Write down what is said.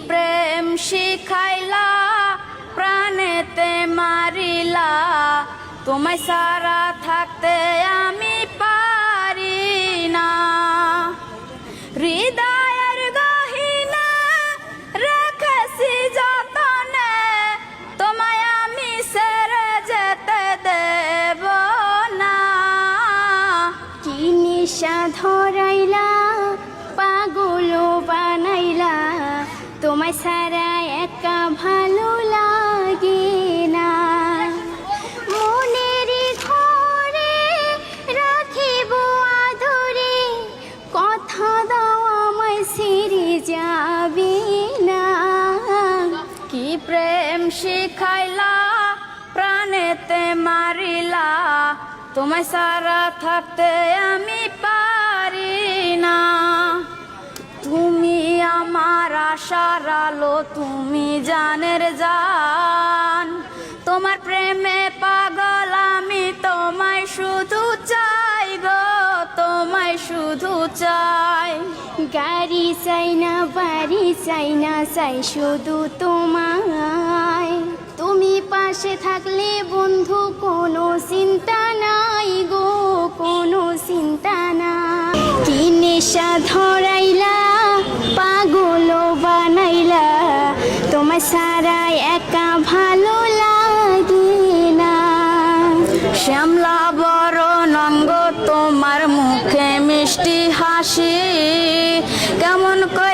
প্রেম শিখাইলা প্রাণেতে মারিলা, তোমায় সারা থাকতে আমি পারি না। হৃদয়ের গহিনা রেখেছি যতনে, তোমায় আমি ছেড়ে যেতে দেব না। কি নেশা ধরাইলা পাগল বানাইলা, তোমায় সারা একা ভালো লাগে না। মনের ঘরে রাখিব আদরে, কথা দাও আমায় ছেড়ে যাবে না। কি প্রেম শিখাইলা প্রাণেতে মারিলা, তোমায় সারা থাকতে আমি পারি না। তুমি আমার আশার আলো, তুমি জানের জান, তোমার প্রেমে পাগল আমি, তোমায় শুধু চাই গো, তোমায় শুধু চাই। গাড়ি চাই না বাড়ি চাই না, চাই শুধু তোমায়। তুমি পাশে থাকলে বন্ধু কোনো চিন্তা নাই গো, কোনো চিন্তা নাই। কি নেশা ধরাইলা পাগল বানাইলা, তোমার সারা একা ভালো লাগে না। শ্যামলা বরণ অঙ্গ, তোমার মুখে মিষ্টি হাসি, কেমন করে